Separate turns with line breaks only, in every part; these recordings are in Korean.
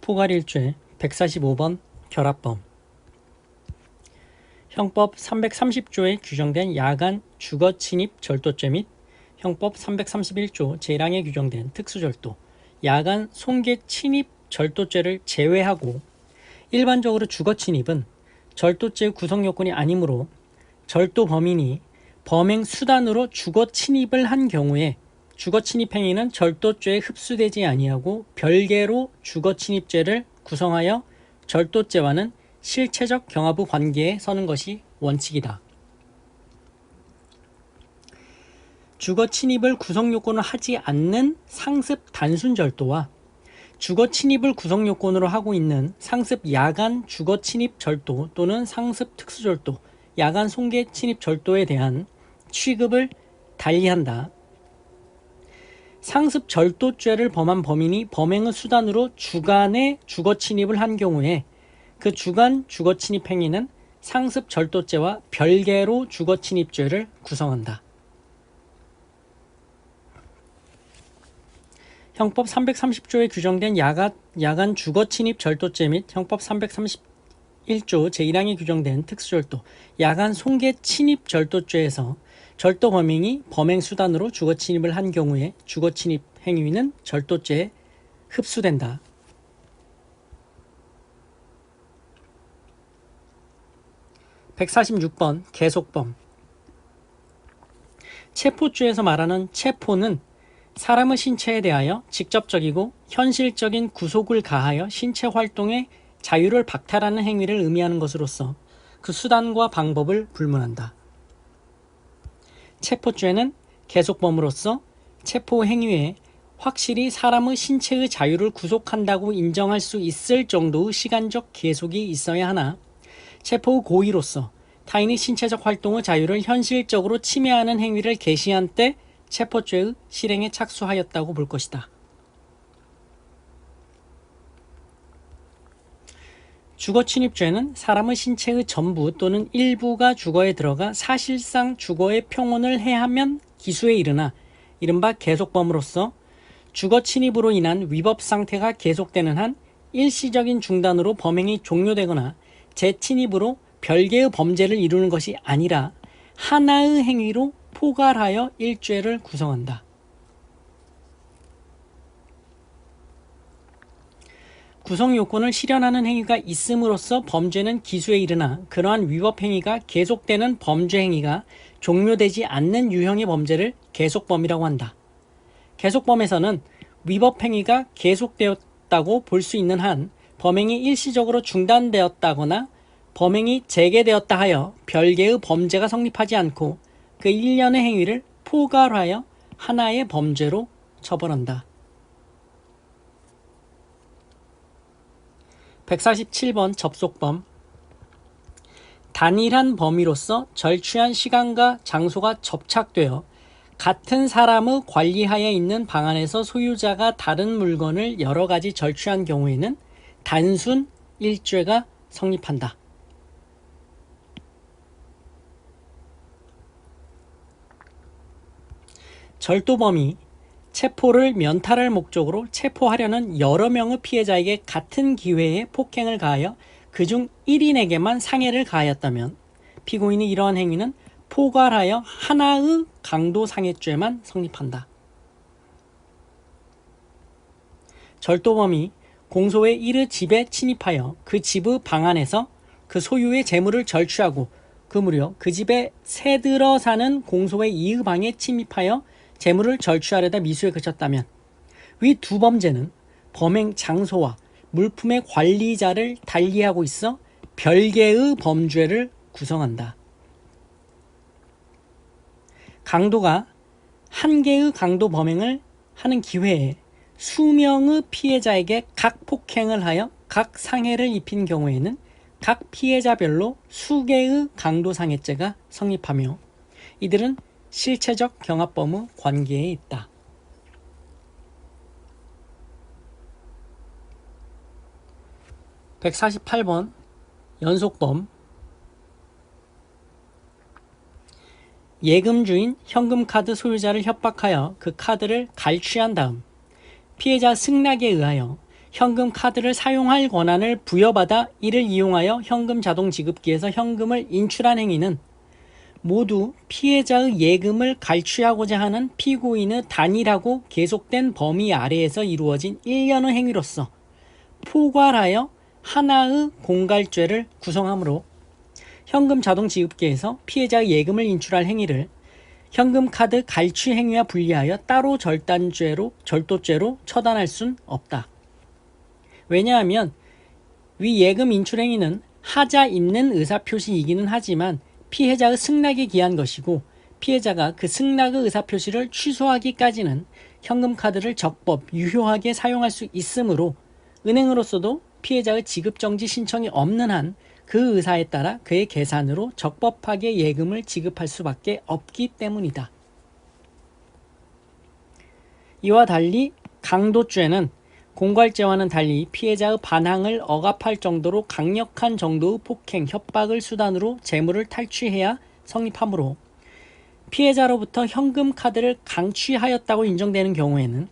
포괄일죄 145번 결합범. 형법 330조에 규정된 야간 주거침입 절도죄 및 형법 331조 제1항에 규정된 특수절도, 야간 손괴 침입 절도죄를 제외하고 일반적으로 주거침입은 절도죄의 구성요건이 아니므로 절도 범인이 범행 수단으로 주거침입을 한 경우에 주거침입 행위는 절도죄에 흡수되지 아니하고 별개로 주거침입죄를 구성하여 절도죄와는 실체적 경합의 관계에 서는 것이 원칙이다. 주거침입을 구성요건으로 하지 않는 상습 단순절도와 주거침입을 구성요건으로 하고 있는 상습 야간 주거침입 절도 또는 상습 특수절도, 야간 손괴 침입 절도에 대한 취급을 달리한다. 상습 절도죄를 범한 범인이 범행의 수단으로 주간에 주거침입을 한 경우에 그 주간 주거침입 행위는 상습 절도죄와 별개로 주거침입죄를 구성한다. 형법 330조에 규정된 야간 주거침입 절도죄 및 형법 331조 제1항에 규정된 특수절도, 야간 손괴 침입 절도죄에서 절도 범행이 범행 수단으로 주거침입을 한 경우에 주거침입 행위는 절도죄에 흡수된다. (146번) 계속범. 체포죄에서 말하는 체포는 사람의 신체에 대하여 직접적이고 현실적인 구속을 가하여 신체 활동의 자유를 박탈하는 행위를 의미하는 것으로서 그 수단과 방법을 불문한다. 체포죄는 계속범으로서 체포 행위에 확실히 사람의 신체의 자유를 구속한다고 인정할 수 있을 정도의 시간적 계속이 있어야 하나, 체포의 고의로서 타인의 신체적 활동의 자유를 현실적으로 침해하는 행위를 개시한 때 체포죄의 실행에 착수하였다고 볼 것이다. 주거침입죄는 사람의 신체의 전부 또는 일부가 주거에 들어가 사실상 주거의 평온을 해하면 기수에 이르나 이른바 계속범으로서 주거침입으로 인한 위법 상태가 계속되는 한 일시적인 중단으로 범행이 종료되거나 재침입으로 별개의 범죄를 이루는 것이 아니라 하나의 행위로 포괄하여 일죄를 구성한다. 구성요건을 실현하는 행위가 있음으로써 범죄는 기수에 이르나 그러한 위법 행위가 계속되는 범죄 행위가 종료되지 않는 유형의 범죄를 계속범이라고 한다. 계속범에서는 위법 행위가 계속되었다고 볼 수 있는 한 범행이 일시적으로 중단되었다거나 범행이 재개되었다 하여 별개의 범죄가 성립하지 않고 그 일련의 행위를 포괄하여 하나의 범죄로 처벌한다. 147번 접속범. 단일한 범위로서 절취한 시간과 장소가 접착되어 같은 사람의 관리하에 있는 방 안에서 소유자가 다른 물건을 여러 가지 절취한 경우에는 단순 일죄가 성립한다. 절도범이 체포를 면탈할 목적으로 체포하려는 여러 명의 피해자에게 같은 기회에 폭행을 가하여 그중 1인에게만 상해를 가하였다면 피고인의 이러한 행위는 포괄하여 하나의 강도상해죄만 성립한다. 절도범이 공소의 일의 집에 침입하여 그 집의 방 안에서 그 소유의 재물을 절취하고 그 무려 그 집에 새들어 사는 공소의 이의 방에 침입하여 재물을 절취하려다 미수에 그쳤다면 위 두 범죄는 범행 장소와 물품의 관리자를 달리하고 있어 별개의 범죄를 구성한다. 강도가 한 개의 강도 범행을 하는 기회에 수명의 피해자에게 각 폭행을 하여 각 상해를 입힌 경우에는 각 피해자별로 수개의 강도상해죄가 성립하며 이들은 실체적 경합범의 관계에 있다. (148번) 연속범. 예금주인 현금카드 소유자를 협박하여 그 카드를 갈취한 다음 피해자 승낙에 의하여 현금 카드를 사용할 권한을 부여받아 이를 이용하여 현금 자동 지급기에서 현금을 인출한 행위는 모두 피해자의 예금을 갈취하고자 하는 피고인의 단일하고 계속된 범위 아래에서 이루어진 일련의 행위로서 포괄하여 하나의 공갈죄를 구성하므로 현금 자동 지급기에서 피해자의 예금을 인출할 행위를 현금 카드 갈취 행위와 분리하여 따로 절도죄로 처단할 순 없다. 왜냐하면 위 예금 인출 행위는 하자 있는 의사표시이기는 하지만 피해자의 승낙에 기한 것이고 피해자가 그 승낙의 의사표시를 취소하기까지는 현금 카드를 적법, 유효하게 사용할 수 있으므로 은행으로서도 피해자의 지급정지 신청이 없는 한 그 의사에 따라 그의 계산으로 적법하게 예금을 지급할 수밖에 없기 때문이다. 이와 달리 강도죄는 공갈죄와는 달리 피해자의 반항을 억압할 정도로 강력한 정도의 폭행, 협박을 수단으로 재물을 탈취해야 성립하므로 피해자로부터 현금 카드를 강취하였다고 인정되는 경우에는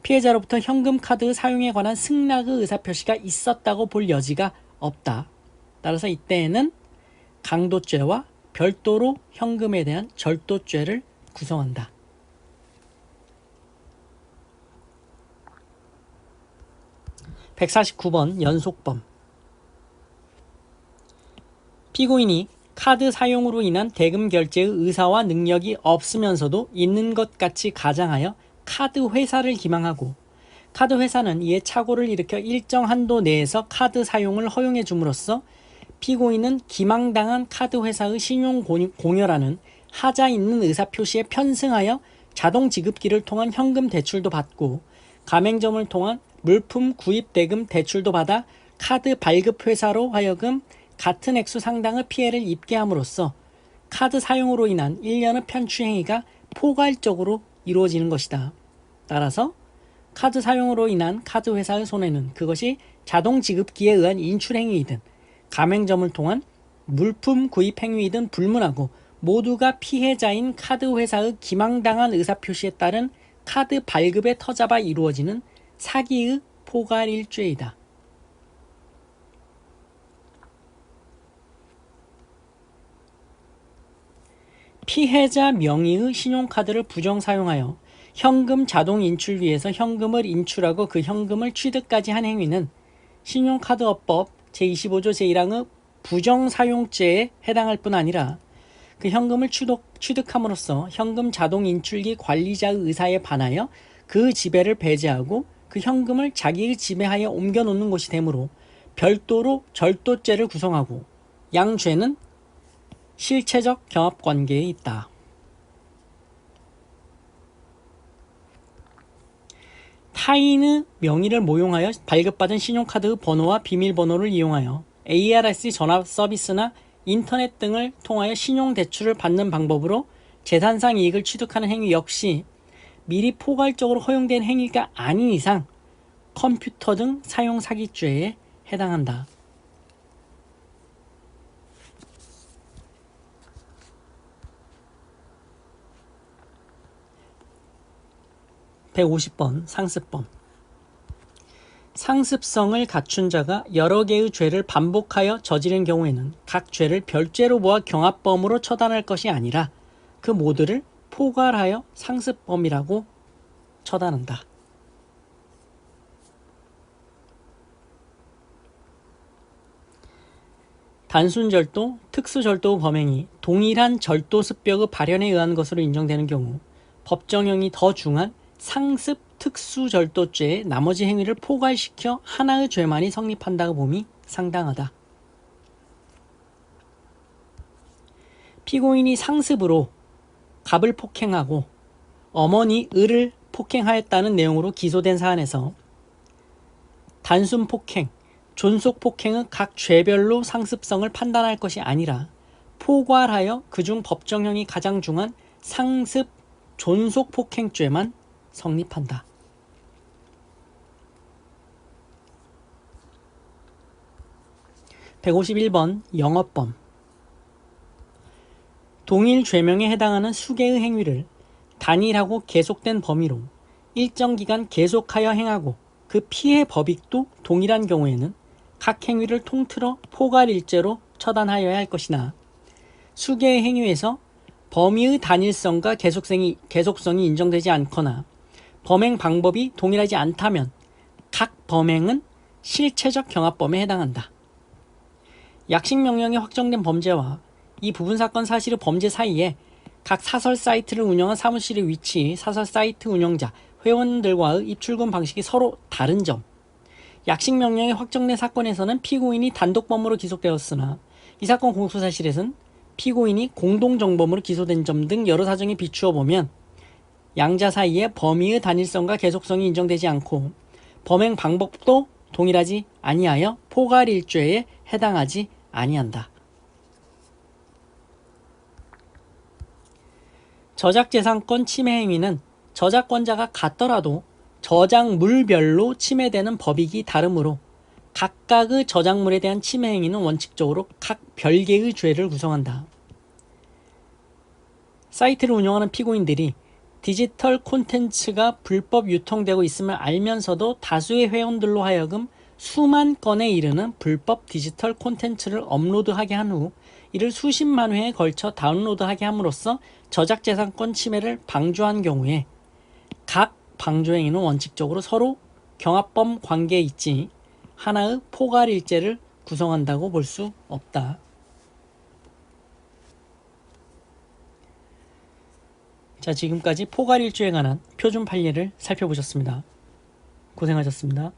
피해자로부터 현금 카드 사용에 관한 승낙의 의사표시가 있었다고 볼 여지가 없다. 따라서 이때에는 강도죄와 별도로 현금에 대한 절도죄를 구성한다. (149번) 연속범. 피고인이 카드 사용으로 인한 대금 결제의 의사와 능력이 없으면서도 있는 것 같이 가장하여 카드 회사를 기망하고 카드 회사는 이에 착오를 일으켜 일정 한도 내에서 카드 사용을 허용해 줌으로써 피고인은 기망당한 카드 회사의 신용 공여라는 하자 있는 의사표시에 편승하여 자동 지급기를 통한 현금 대출도 받고 가맹점을 통한 물품 구입 대금 대출도 받아 카드 발급 회사로 하여금 같은 액수 상당의 피해를 입게 함으로써 카드 사용으로 인한 일련의 편취 행위가 포괄적으로 이루어지는 것이다. 따라서 카드 사용으로 인한 카드 회사의 손해는 그것이 자동 지급기에 의한 인출 행위이든 가맹점을 통한 물품 구입 행위이든 불문하고 모두가 피해자인 카드 회사의 기망당한 의사표시에 따른 카드 발급에 터잡아 이루어지는 사기의 포괄일죄이다. 피해자 명의의 신용카드를 부정 사용하여 현금 자동 인출기에서 현금을 인출하고 그 현금을 취득까지 한 행위는 신용카드업법 제25조 제1항의 부정사용죄에 해당할 뿐 아니라 그 현금을 취득함으로써 현금 자동 인출기 관리자의 의사에 반하여 그 지배를 배제하고 그 현금을 자기의 지배하에 옮겨놓는 것이 되므로 별도로 절도죄를 구성하고 양 죄는 실체적 경합관계에 있다. 타인의 명의를 모용하여 발급받은 신용카드의 번호와 비밀번호를 이용하여 ARS 전화 서비스나 인터넷 등을 통하여 신용대출을 받는 방법으로 재산상 이익을 취득하는 행위 역시 미리 포괄적으로 허용된 행위가 아닌 이상 컴퓨터 등 사용 사기죄에 해당한다. (150번) 상습범. 상습성을 갖춘 자가 여러 개의 죄를 반복하여 저지른 경우에는 각 죄를 별죄로 모아 경합범으로 처단할 것이 아니라 그 모두를 포괄하여 상습범이라고 처단한다. 단순절도, 특수절도 범행이 동일한 절도 습벽의 발현에 의한 것으로 인정되는 경우 법정형이 더 중한 상습 특수절도죄의 나머지 행위를 포괄시켜 하나의 죄만이 성립한다고 봄이 상당하다. 피고인이 상습으로 갑을 폭행하고 어머니 을을 폭행하였다는 내용으로 기소된 사안에서 단순 폭행, 존속 폭행의 각 죄별로 상습성을 판단할 것이 아니라 포괄하여 그중 법정형이 가장 중한 상습 존속 폭행죄만 성립한다. (151번) 영업범. 동일 죄명에 해당하는 수개의 행위를 단일하고 계속된 범위로 일정 기간 계속하여 행하고 그 그 피해 법익도 동일한 경우에는 각 행위를 통틀어 포괄일죄로 처단하여야 할 것이나 수개의 행위에서 범위의 단일성과 계속성이 인정되지 않거나 범행 방법이 동일하지 않다면 각 범행은 실체적 경합범에 해당한다. 약식명령이 확정된 범죄와 이 부분 사건 사실의 범죄 사이에 각 사설 사이트를 운영한 사무실의 위치, 사설 사이트 운영자, 회원들과의 입출금 방식이 서로 다른 점, 약식명령이 확정된 사건에서는 피고인이 단독범으로 기소되었으나 이 사건 공소사실에서는 피고인이 공동정범으로 기소된 점 등 여러 사정에 비추어 보면 양자 사이에 범위의 단일성과 계속성이 인정되지 않고 범행 방법도 동일하지 아니하여 포괄일죄에 해당하지 아니한다. 저작재산권 침해 행위는 저작권자가 같더라도 저작물별로 침해되는 법익이 다르므로 각각의 저작물에 대한 침해 행위는 원칙적으로 각 별개의 죄를 구성한다. 사이트를 운영하는 피고인들이 디지털 콘텐츠가 불법 유통되고 있음을 알면서도 다수의 회원들로 하여금 수만 건에 이르는 불법 디지털 콘텐츠를 업로드하게 한 후 이를 수십만 회에 걸쳐 다운로드하게 함으로써 저작재산권 침해를 방조한 경우에 각 방조행위는 원칙적으로 서로 경합범 관계에 있지 하나의 포괄일죄를 구성한다고 볼 수 없다. 자, 지금까지 포괄일죄에 관한 표준 판례를 살펴보셨습니다. 고생하셨습니다.